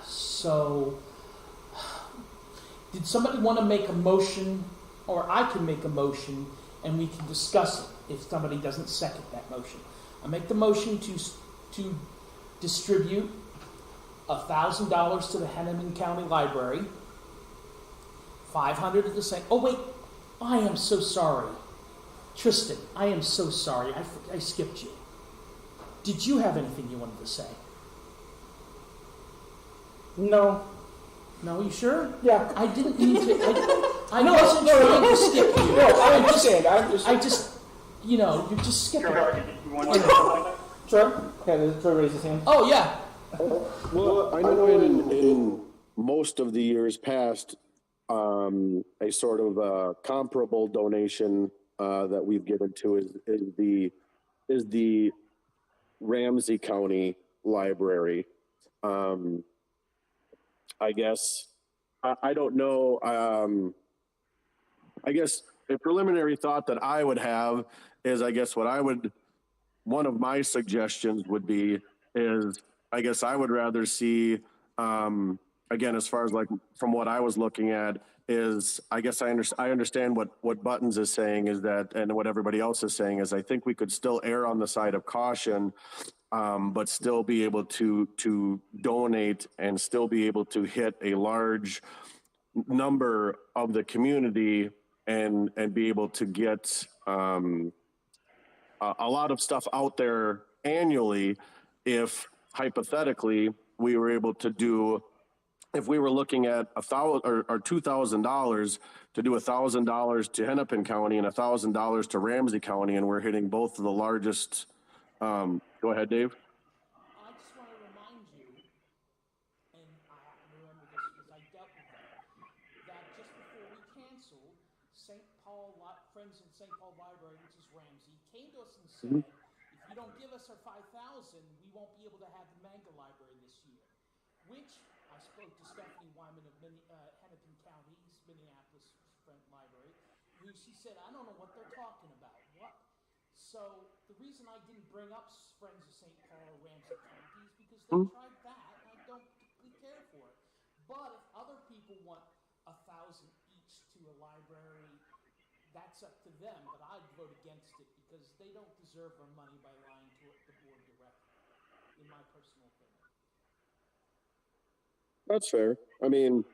So did somebody want to make a motion, or I can make a motion, and we can discuss it if somebody doesn't second that motion? I make the motion to distribute $1,000 to the Hennepin County Library, 500 to the same. Oh wait, I am so sorry. Tristan, I am so sorry. I skipped you. Did you have anything you wanted to say? No. No, you sure? Yeah. I didn't mean to. I wasn't trying to skip you. No, I understand. You're just skipping. Sure. Okay, Troy raise his hand. Oh, yeah. Well, I know in most of the years past, a sort of comparable donation that we've given to is the Ramsey County Library. I guess I don't know. I guess a preliminary thought that I would have is, I guess one of my suggestions would be is, I guess I would rather see, again, as far as like from what I was looking at, is I guess I understand what Buttons is saying is that, and what everybody else is saying is, I think we could still err on the side of caution, but still be able to donate and still be able to hit a large number of the community and be able to get a lot of stuff out there annually. If hypothetically we were able to do, if we were looking at $1,000 or $2,000 to do $1,000 to Hennepin County and $1,000 to Ramsey County, and we're hitting both of the largest. Go ahead, Dave. I just want to remind you, and I happen to remember this because I dealt with them, that just before we canceled, Friends in St. Paul Library, which is Ramsey, came to us and said, if you don't give us our $5,000, we won't be able to have the manga library this year. Which I spoke to Stephanie Wyman of Hennepin County's Minneapolis Friend Library, who she said, I don't know what they're talking about. What? So the reason I didn't bring up Friends of St. Paul or Ramsey County is because they tried that, and I don't particularly care for it. But if other people want $1,000 each to a library, that's up to them. But I'd vote against it because they don't deserve our money by lying to the board directly, in my personal opinion. That's fair. I mean,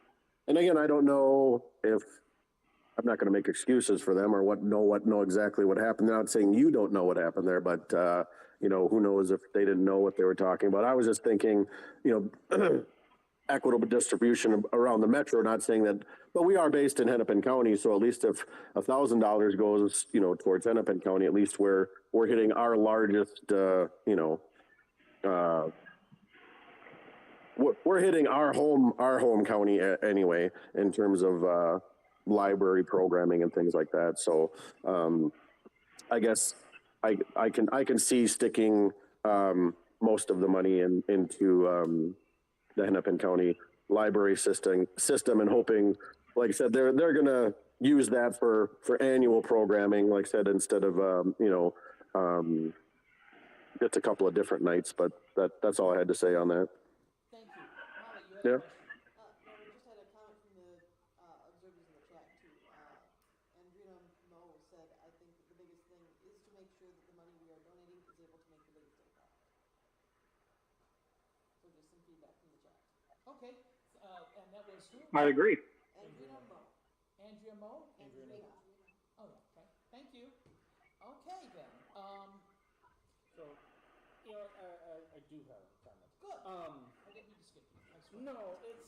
and again, I don't know if I'm not going to make excuses for them or know exactly what happened. I'm not saying you don't know what happened there, but who knows if they didn't know what they were talking about. I was just thinking, equitable distribution around the metro, not saying that, but we are based in Hennepin County. So at least if $1,000 goes, towards Hennepin County, at least we're hitting our largest, we're hitting our home county anyway, in terms of, library programming and things like that. So, I guess I can see sticking, most of the money into, the Hennepin County library system and hoping, like I said, they're going to use that for annual programming, like I said, instead of, just a couple of different nights, but that's all I had to say on that. Thank you. Molly, you had a question? No, we just had a comment from the observers in the chat too. Andrina Mo said, I think that the biggest thing is to make sure that the money we are donating is able to make the biggest impact. So just some feedback from the chat. Okay, and that was who? I agree. Andrea Mo. Andrea Mo? Andrea. Oh, yeah, okay, thank you. Okay, then, So, you know, I do have a comment. good. I didn't mean to skip you. I swear. No, it's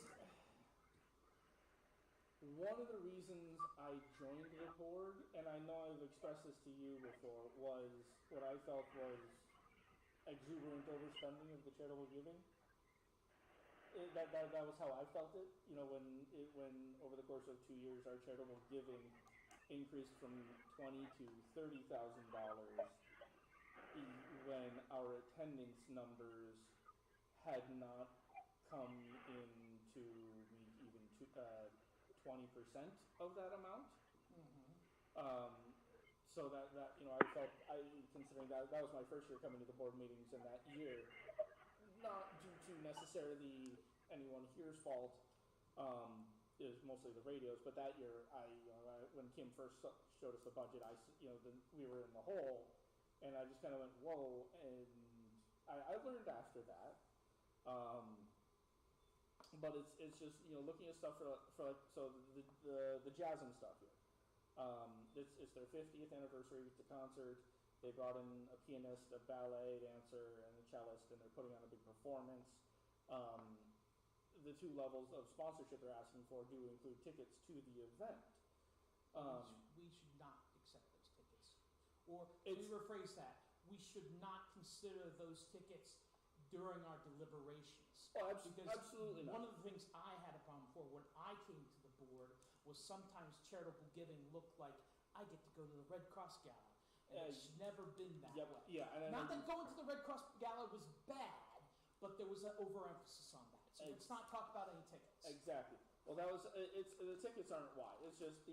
one of the reasons I joined the board, and I know I've expressed this to you before, was what I felt was exuberant overspending of the charitable giving. That was how I felt it. You know, when over the course of 2 years our charitable giving increased from $20,000 to $30,000, when our attendance numbers had not come in to meet even 20% of that amount. So that you know, considering that was my first year coming to the board meetings, and that year, not due to necessarily anyone here's fault, is mostly the radios. But that year, when Kim first showed us the budget, we were in the hole, and I just kind of went whoa, and I learned after that. But it's just, you know, looking at stuff for like, so the JASM stuff here. It's their 50th anniversary with the concert. They brought in a pianist, a ballet dancer, and a cellist, and they're putting on a big performance. The 2 levels of sponsorship they're asking for do include tickets to the event. We should not accept those tickets. Or, let me rephrase that, we should not consider those tickets during our deliberations. Oh, absolutely not. One of the things I had a problem for when I came to the board was sometimes charitable giving looked like I get to go to the Red Cross Gala. And it's never been that way. Yeah, not that going to the Red Cross Gala was bad, but there was an overemphasis on that. So let's not talk about any tickets. Exactly. Well, that was, the tickets aren't why. It's just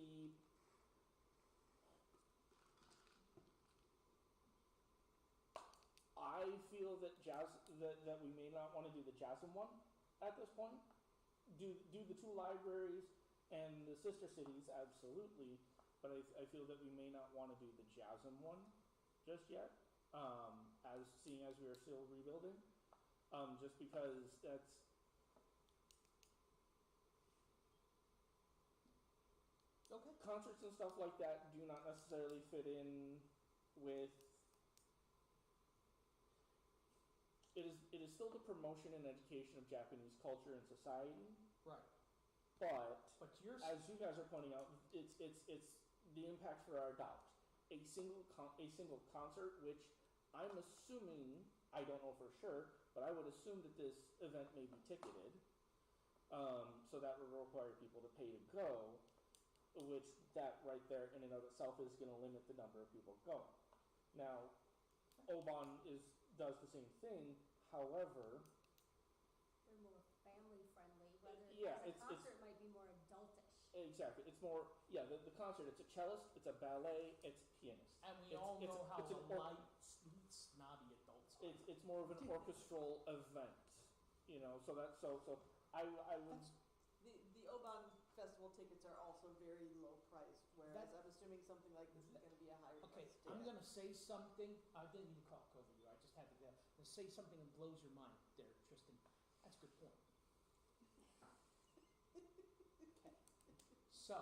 I feel that that we may not want to do the JASM one at this point. Do the 2 libraries and the sister cities, absolutely, but I feel that we may not want to do the JASM one just yet, as we are still rebuilding, just because that's. Okay. Concerts and stuff like that do not necessarily fit in with. It is still the promotion and education of Japanese culture and society. Right. But yours, as you guys are pointing out, it's the impact for our dollars. A single concert, which I'm assuming, I don't know for sure, but I would assume that this event may be ticketed, so that would require people to pay to go, which that right there in and of itself is going to limit the number of people going. Now, Oban does the same thing, however. They're more family friendly, It's concert might be more adultish. Exactly. It's more, the concert, it's a cellist, it's a ballet, it's a pianist. and we all know how the light, snobby adults are. It's more of an orchestral event, you know, so I would. The Oban Festival tickets are also very low priced, whereas I'm assuming something like this is going to be a higher Okay, price. I'm going to say something. I didn't mean to talk over you. I just had to say something that blows your mind there, Tristan. That's a good point. Okay. So,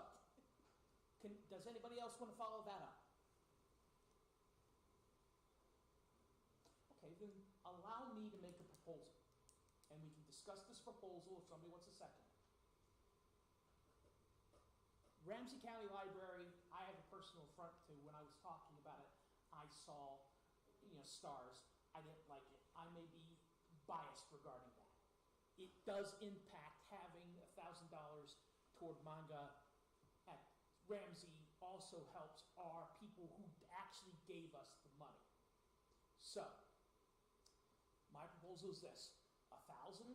does anybody else want to follow that up? Okay, then allow me to make a proposal. And we can discuss this proposal if somebody wants a second. Ramsey County Library, I have a personal affront to. When I was talking about it, I saw, stars. I didn't like it. I may be biased regarding that. It does impact having $1,000 toward manga at Ramsey also helps our people who actually gave us the money. So, my proposal is this: 1,000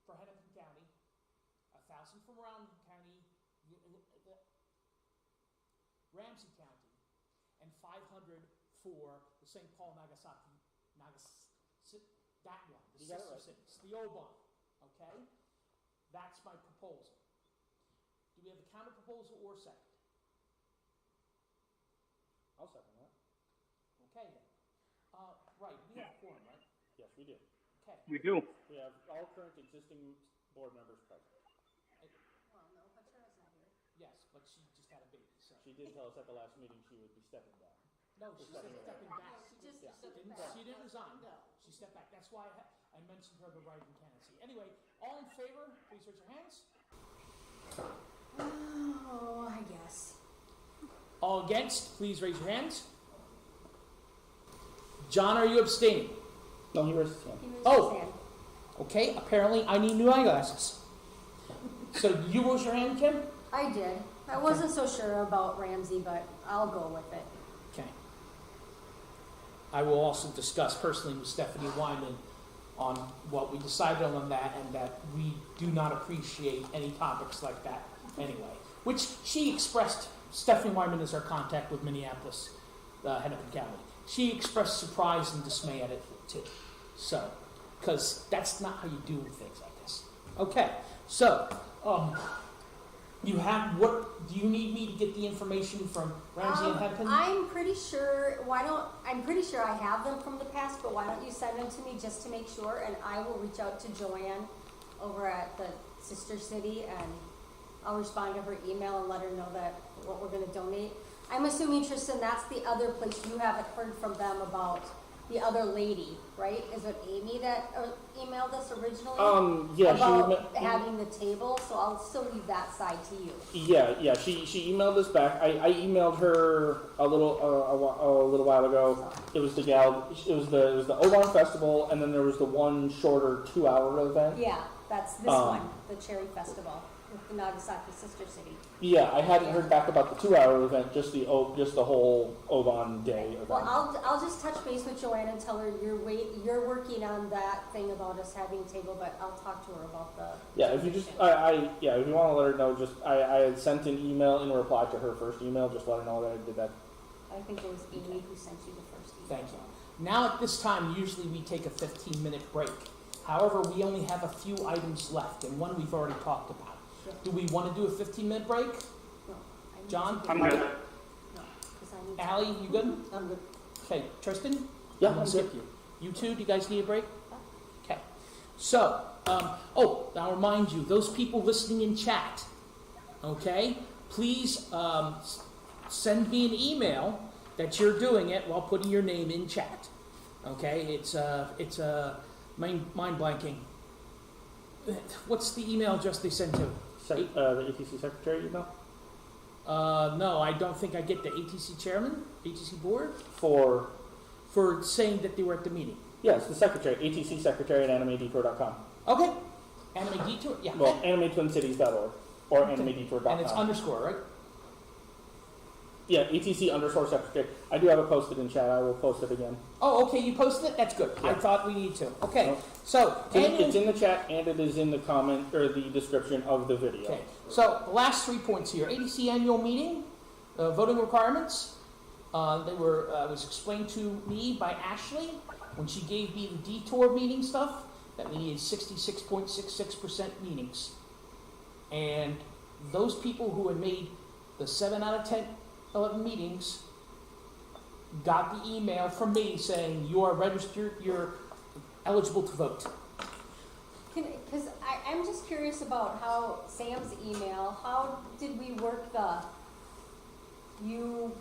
for Hennepin County, 1,000 from Round County, Ramsey County, and 500 for the St. Paul Nagasaki, that one, the sister cities, the Oban. Okay, that's my proposal. Do we have a counter proposal or second? I'll second that. Okay then. Right, we have a quorum, right? Yes, we do. Okay. We do. We have all current existing did tell us at the last meeting she would be stepping down. No, she's stepping back. She didn't resign. No. She stepped back. That's why I mentioned her the rising candidacy. Anyway, all in favor, please raise your hands. Oh, I guess. All against, please raise your hands. John, are you abstaining? No, he raised his hand. He raised Oh. his hand. Okay, apparently I need new eyeglasses. So you raise your hand, Kim? I did. I wasn't so sure about Ramsey, but I'll go with it. Okay. I will also discuss personally with Stephanie Wyman on what we decided on that, and that we do not appreciate any topics like that anyway. Which she expressed, Stephanie Wyman is our contact with Minneapolis, Hennepin County. She expressed surprise and dismay at it too. So, because that's not how you do things like this. Okay, so, you have, what, do you need me to get the information from Ramsey and Hennepin? I'm pretty sure, I'm pretty sure I have them from the past, but why don't you send them to me just to make sure, and I will reach out to Joanne over at the sister city, and I'll respond to her email and let her know that what we're gonna donate. I'm assuming, Tristan, that's the other place you haven't heard from them about the other lady, right? Is it Amy that emailed us originally? Yeah, about having the table, so I'll still leave that side to you. Yeah. She emailed us back. I emailed her a little while ago. It was the gal. It was the Oban Festival, and then there was the one shorter 2-hour event. Yeah, that's this one, the Cherry Festival with the Nagasaki Sister City. Yeah, I hadn't heard back about the 2-hour event, just the whole Oban day event. Well, I'll just touch base with Joanne and tell her you're working on that thing about us having a table, but I'll talk to her about the. Yeah, if you just, if you want to let her know, I had sent an email in reply to her first email, just let her know that I did that. I think it was Amy who sent you the first email. Thank you. Now at this time, usually we take a 15-minute break. However, we only have a few items left, and one we've already talked about. Do we want to do a 15-minute break? No. John? I'm good. No, because I need. Allie, you good? I'm good. Okay, Tristan? Yeah, I'm gonna I'm skip you. You two, do you guys need a break? Okay. So, I'll remind you, those people listening in chat, okay, please send me an email that you're doing it while putting your name in chat. Okay, it's mind blanking. What's the email address they send to? The ATC secretary email? No, I don't think I get the ATC chairman, ATC board, For, saying that they were at the meeting. yes, the secretary, ATC secretary at animedetour.com. Okay. Anime Detour? Yeah. Well, animetwincities.org or animedetour.com. And it's underscore, right? Yeah, ATC_secretary. I do have it posted in chat. I will post it again. Oh, okay, you posted it? That's good. I Yeah. thought we need to. Okay, No. so... It's in the chat and it is in the comment or the description of the video. Okay, so the last 3 points here. ATC annual meeting, voting requirements. Was explained to me by Ashley when she gave me the detour meeting stuff, that we needed 66.66% meetings. And those people who had made the 7 out of 10, 11 meetings got the email from me saying you are registered, you're eligible to vote. Because I'm just curious about how Sam's email, how did we work the, you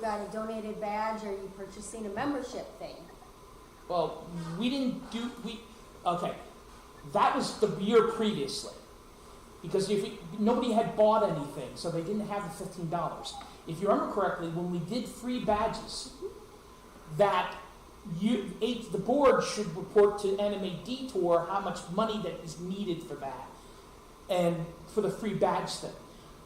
got a donated badge or you purchasing a membership thing? Well, we didn't do, okay, that was the year previously. Because nobody had bought anything, so they didn't have the $15. If you remember correctly, when we did free badges, that the board should report to Anime Detour how much money that is needed for that, and for the free badge thing.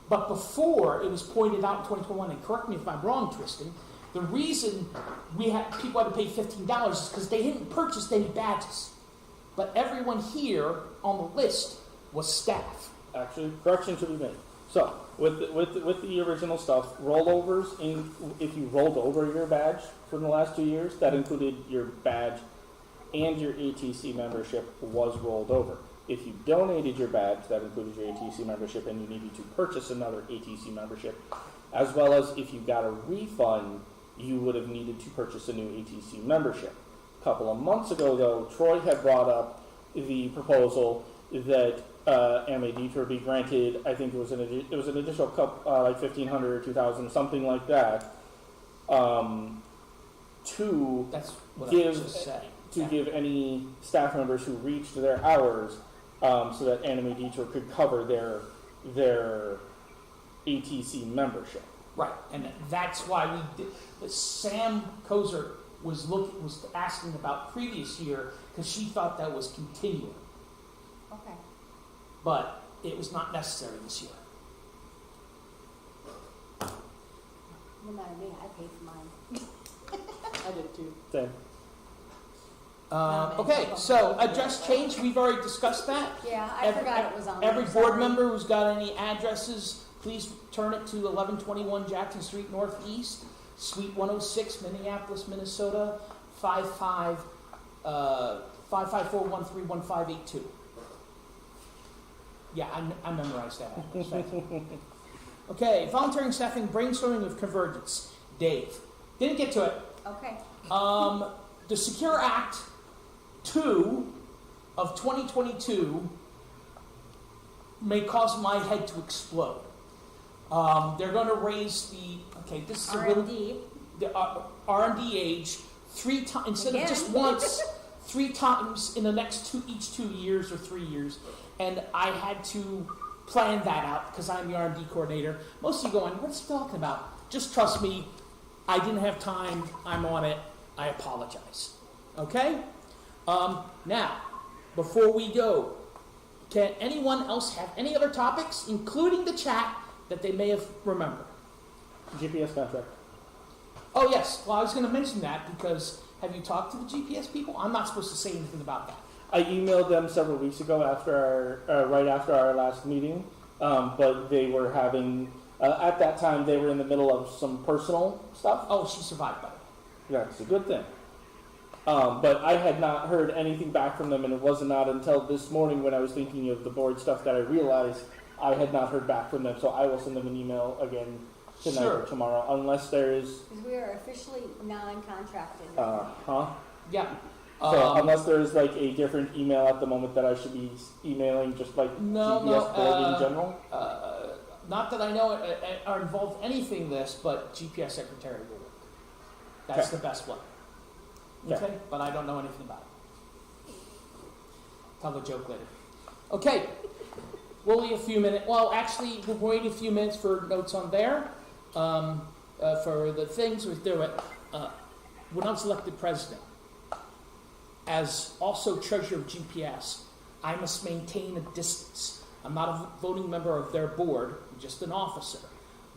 But before, it was pointed out in 2021, and correct me if I'm wrong, Tristan, the reason people had to pay $15 is because they hadn't purchased any badges. But everyone here on the list was staff. Actually, correction to be made. So, with the original stuff, rollovers, if you rolled over your badge from the last 2 years, that included your badge and your ATC membership was rolled over. If you donated your badge, that included your ATC membership, and you needed to purchase another ATC membership, as well as if you got a refund, you would have needed to purchase a new ATC membership. A couple of months ago, though, Troy had brought up the proposal that Anime Detour be granted. I think it was an additional like 1,500 or 2,000, something like that, to That's what I give was just saying. Yeah. give any staff members who reached their hours, so that Anime Detour could cover their ATC membership. Right, and that's why we did. Sam Kozer was asking about previous year because she thought that was continuing, Okay. but it was not necessary this year. No matter me, I paid for mine. I did too. Same. Okay, so address change. We've already discussed that. Yeah, I forgot it was on there. Every board sorry. member who's got any addresses, please turn it to 1121 Jackson Street Northeast, Suite 106, Minneapolis, Minnesota, 554131582. Yeah, I memorized that address. Right? Okay, volunteering staffing, brainstorming of convergence. Dave, didn't get to it. Okay. The Secure Act 2 of 2022 may cause my head to explode. They're going to raise this is a really, the R&D age 3 times, instead of just once, 3 times in the next 2 years or 3 years. And I had to plan that out because I'm the R&D coordinator. Most of you going, what's he talking about? Just trust me, I didn't have time, I'm on it, I apologize. Okay? Now, before we go, can anyone else have any other topics, including the chat, that they may have remembered? GPS contract. Oh, yes. Well, I was going to mention that because have you talked to the GPS people? I'm not supposed to say anything about that. I emailed them several weeks ago right after our last meeting, but they were having, at that time, they were in the middle of some personal stuff. Oh, she survived, by the way. That's a good thing. But I had not heard anything back from them, and it wasn't not until this morning when I was thinking of the board stuff that I realized I had not heard back from them. So I will send them an email again tonight Sure. or tomorrow, unless there is. Because we are officially non-contracted. Yeah. So unless there's like a different email at the moment that I should be emailing, just like GPS board in general. Not that I know are involved anything in this, but GPS secretary will work. That's the best one. Okay? But I don't know anything about it. Tell the joke later. Okay. We'll wait a few minutes. Well, actually, we'll wait a few minutes for notes on there. For the things we do it. When I was elected president, as also treasurer of GPS, I must maintain a distance. I'm not a voting member of their board, I'm just an officer.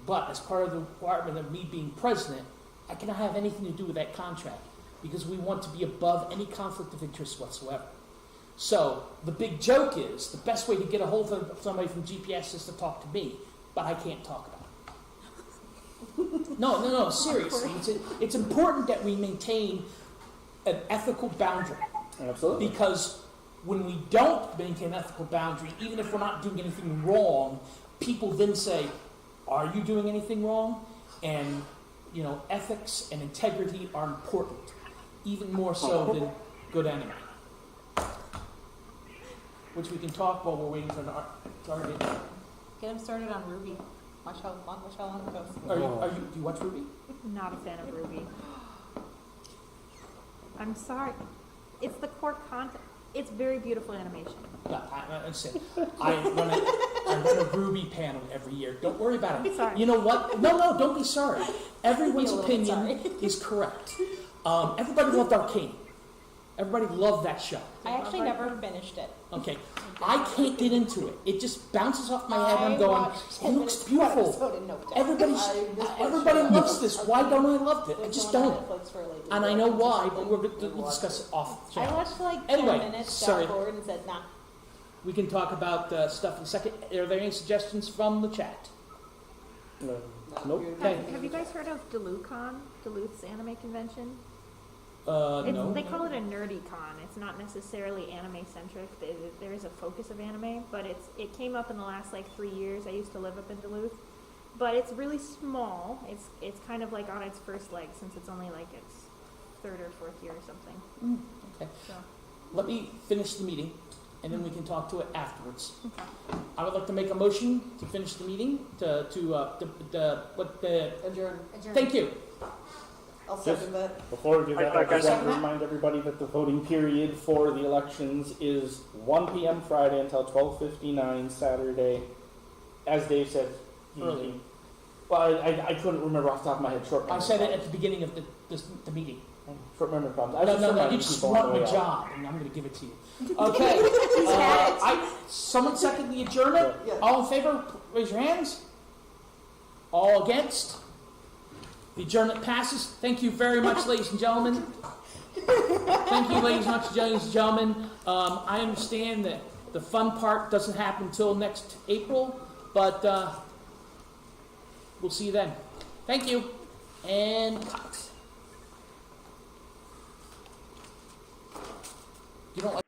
But as part of the requirement of me being president, I cannot have anything to do with that contract because we want to be above any conflict of interest whatsoever. So the big joke is the best way to get a hold of somebody from GPS is to talk to me, but I can't talk about it. No, seriously. It's important that we maintain an ethical boundary. Absolutely. Because when we don't maintain an ethical boundary, even if we're not doing anything wrong, people then say, are you doing anything wrong? And, ethics and integrity are important, even more so than good enemy. Which we can talk while we're waiting for our target. Get him started on Ruby. Watch how long it goes. Do you watch Ruby? Not a fan of Ruby. I'm sorry. It's the core content. It's very beautiful animation. Yeah, I run a Ruby panel every year. Don't worry about it. Sorry. You know what? No, don't be sorry. Everyone's opinion is correct. Everybody loved Arcane. Everybody loved that show. I actually never finished it. Okay, I can't get into it. It just bounces off my head. I'm going, it looks beautiful. Everybody loves this. Why don't I love it? I just don't. And I know why, but we'll discuss it off. I watched like 10 Anyway, minutes, sorry. got bored, and said, nah. We can talk about stuff in a second. Are there any suggestions from the chat? Nope. Okay. Have you guys heard of DeluCon? Duluth's anime convention? No. They call it a nerdy con. It's not necessarily anime centric. There is a focus of anime, but it came up in the last 3 years. I used to live up in Duluth, but it's really small. It's kind of on its first leg since it's only its third or fourth year or something. Okay. So. Let me finish the meeting. and then we can talk to it afterwards. I would like to make a motion to finish the meeting, Adjourn. thank you. I'll second that. Before we do that, I I just want to second that. remind everybody that the voting period for the elections is 1 p.m. Friday until 12:59 Saturday. As Dave said, Early. Well, I couldn't remember off the top of my head. Short I memory said it at problems. the beginning of the meeting. Short memory problems. I No, was no, no, reminding you just people on want the my way out. job, and I'm gonna give it to you. Okay, someone second the adjournment? Yeah. All in favor, raise your hands. All against? The adjournment passes. Thank you very much, ladies and gentlemen. Thank you, ladies and gentlemen. I understand that the fun part doesn't happen until next April, but we'll see you then. Thank you. And you don't like